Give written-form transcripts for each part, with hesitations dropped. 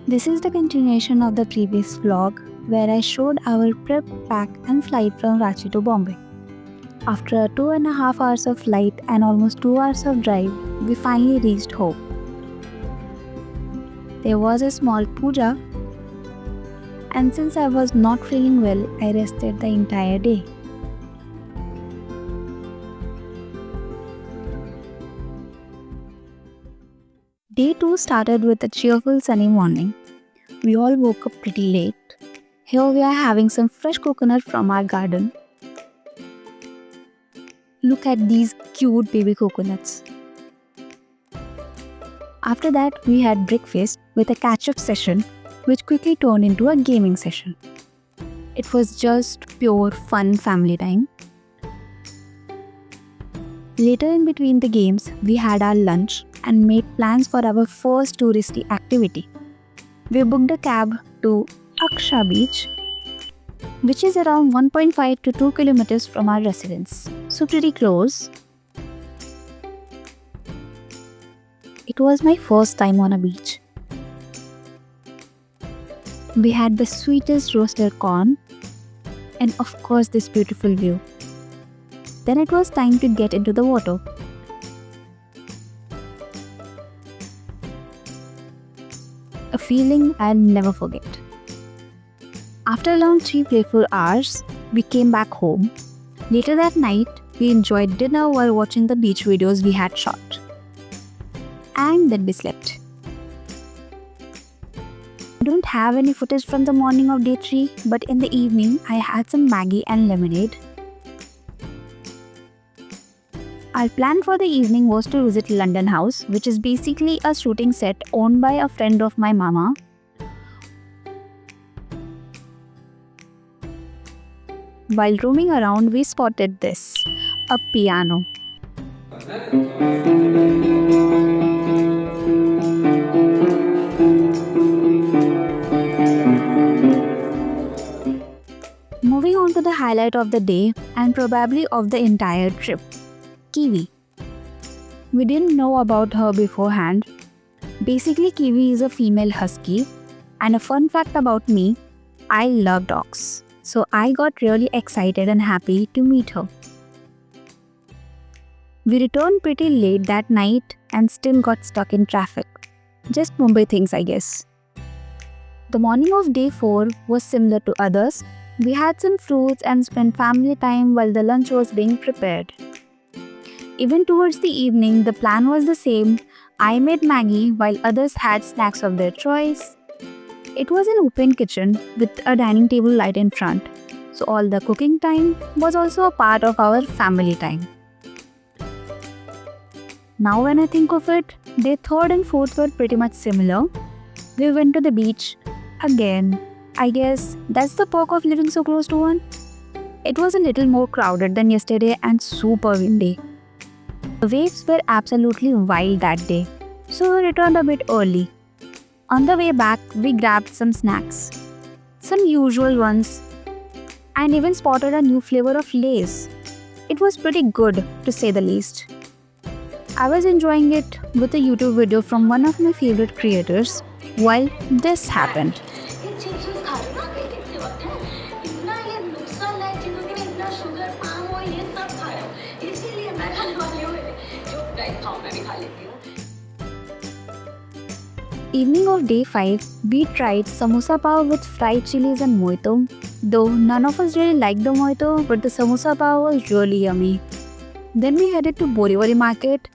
This is the continuation of the previous vlog where I showed our prep, pack and flight from Ranchi to Bombay. After 2.5 hours of flight and almost 2 hours of drive, we finally reached home. There was a small puja, and since I was not feeling well, I rested the entire day. Day 2 started with a cheerful sunny morning. We all woke up pretty late. Here we are having some fresh coconut from our garden. Look at these cute baby coconuts. After that, we had breakfast with a catch-up session, which quickly turned into a gaming session. It was just pure fun family time. Later in between the games, we had our lunch and made plans for our first touristy activity. We booked a cab to Aksha Beach, which is around 1.5 to 2 kilometers from our residence, so pretty close. It was my first time on a beach. We had the sweetest roasted corn and of course this beautiful view. Then it was time to get into the water. A feeling I'll never forget. After around 3 playful hours, we came back home. Later that night, we enjoyed dinner while watching the beach videos we had shot. And then we slept. I don't have any footage from the morning of day 3, but in the evening, I had some Maggi and lemonade. Our plan for the evening was to visit London House, which is basically a shooting set owned by a friend of my mama. While roaming around, we spotted this, a piano. Moving on to the highlight of the day and probably of the entire trip. Kiwi. We didn't know about her beforehand. Basically, Kiwi is a female husky, and a fun fact about me, I love dogs. So I got really excited and happy to meet her. We returned pretty late that night and still got stuck in traffic. Just Mumbai things, I guess. The morning of day 4 was similar to others. We had some fruits and spent family time while the lunch was being prepared. Even towards the evening, the plan was the same. I made Maggi while others had snacks of their choice. It was an open kitchen with a dining table right in front, so all the cooking time was also a part of our family time. Now when I think of it, day 3rd and 4th were pretty much similar. We went to the beach again. I guess that's the perk of living so close to one. It was a little more crowded than yesterday and super windy. The waves were absolutely wild that day, so we returned a bit early. On the way back, we grabbed some snacks, some usual ones, and even spotted a new flavor of Lay's. It was pretty good, to say the least. I was enjoying it with a YouTube video from one of my favorite creators while this happened. Evening of day 5, we tried samosa pav with fried chilies and mojito. Though none of us really liked the mojito, but the samosa pav was really yummy. Then we headed to Borivali market.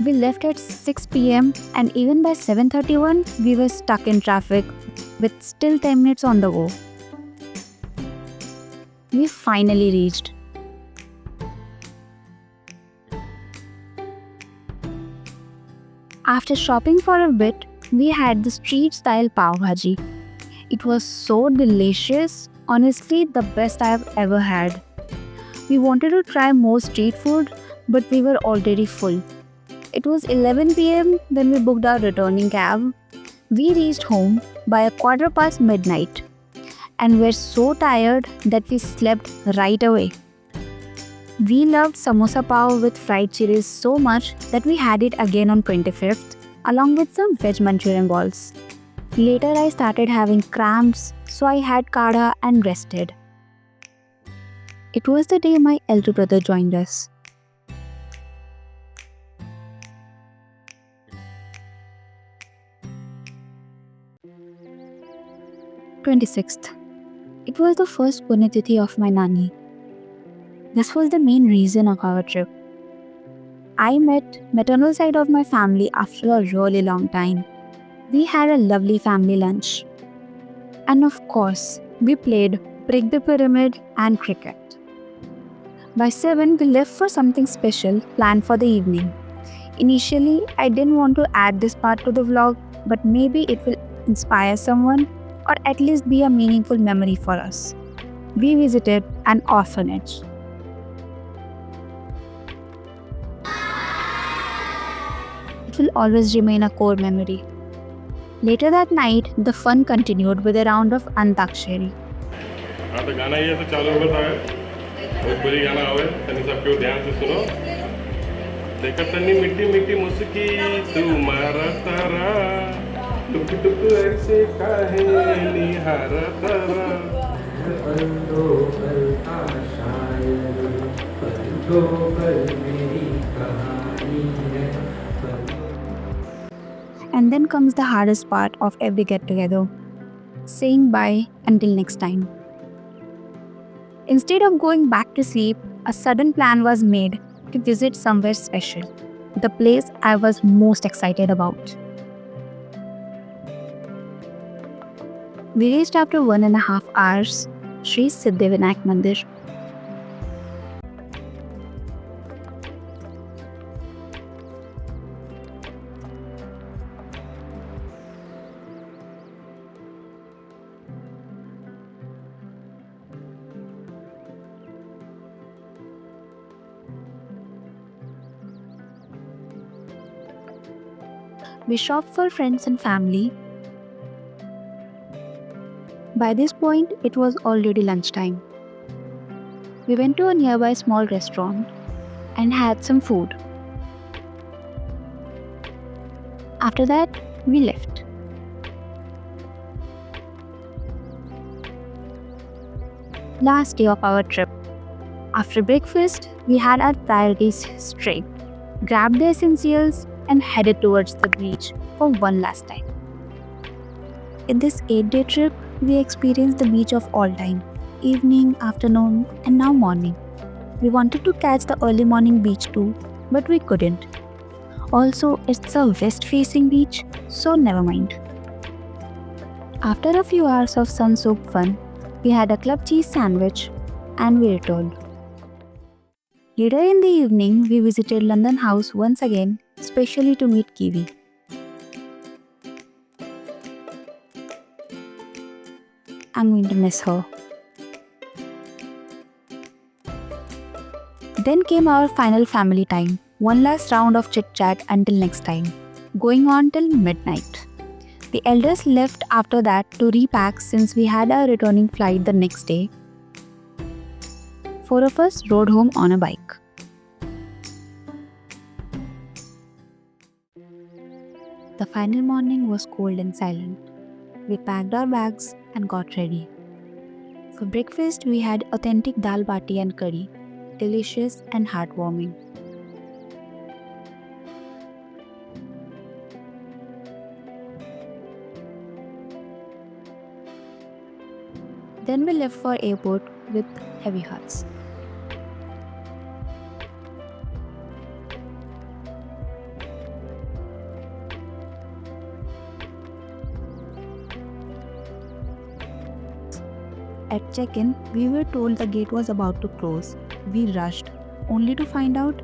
We left at 6 p.m. and even by 7:31, we were stuck in traffic with still 10 minutes on the go. We finally reached. After shopping for a bit, we had the street-style pav bhaji. It was so delicious, honestly the best I have ever had. We wanted to try more street food, but we were already full. It was 11 p.m. when we booked our returning cab. We reached home by midnight midnight and were so tired that we slept right away. We loved samosa pav with fried chilies so much that we had it again on 25th along with some veg Manchurian balls. Later, I started having cramps, so I had kada and rested. It was the day my elder brother joined us. 26th. It was the first Punyatithi of my Nani. This was the main reason of our trip. I met maternal side of my family after a really long time. We had a lovely family lunch. And of course, we played Break the Pyramid and cricket. By 7, we left for something special planned for the evening. Initially, I didn't want to add this part to the vlog, but maybe it will inspire someone or at least be a meaningful memory for us. We visited an orphanage. It will always remain a core memory. Later that night, the fun continued with a round of Antakshari. हाँ तो गाना ये तो चालू होता है भोजपुरी गाना आवे तनी सब क्यों ध्यान से सुनो देखा तनी मिट्टी मिट्टी मुस्की तुम्हारा तारा टुक टुक ऐसे काहे निहारा तारा पलटो पर शायर पलटो पर मेरी कहानी है And then comes the hardest part of every get together, saying bye until next time. Instead of going back to sleep, a sudden plan was made to visit somewhere special, the place I was most excited about. We reached after 1.5 hours, Sri Siddhivinayak Mandir. We shopped for friends and family. By this point, it was already lunchtime. We went to a nearby small restaurant and had some food. After that, we left. Last day of our trip. After breakfast, we had our priorities straight, grabbed the essentials, and headed towards the beach for one last time. In this 8-day trip, we experienced the beach of all time, evening, afternoon, and now morning. We wanted to catch the early morning beach too, but we couldn't. Also, it's a west-facing beach, so never mind. After a few hours of sun-soaked fun, we had a club cheese sandwich and we returned. Later in the evening, we visited London House once again, especially to meet Kiwi. I'm going to miss her. Then came our final family time, one last round of chit chat until next time, going on till midnight. The elders left after that to repack since we had a returning flight the next day. 4 of us rode home on a bike. The final morning was cold and silent. We packed our bags and got ready. For breakfast, we had authentic dal bati and curry, delicious and heartwarming. Then we left for airport with heavy hearts. At check-in, we were told the gate was about to close. We rushed, only to find out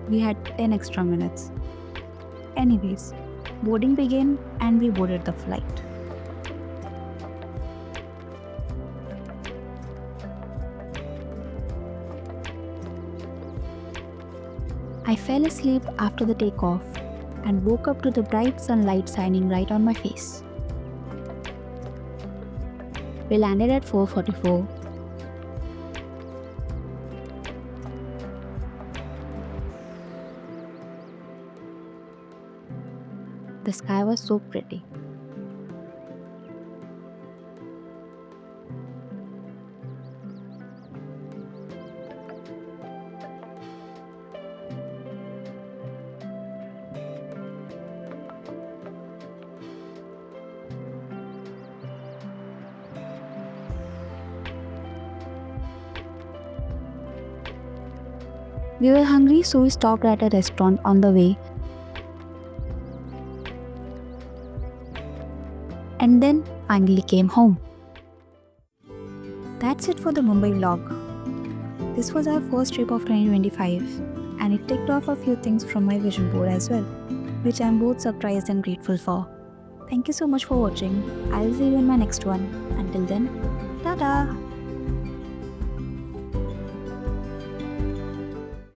we had 10 extra minutes. Anyways, boarding began and we boarded the flight. I fell asleep after the takeoff and woke up to the bright sunlight shining right on my face. We landed at 4:44. The sky was so pretty. We were hungry, so we stopped at a restaurant on the way. And then finally came home. That's it for the Mumbai vlog. This was our first trip of 2025, and it ticked off a few things from my vision board as well, which I'm both surprised and grateful for. Thank you so much for watching. I'll see you in my next one. Until then, ta-da!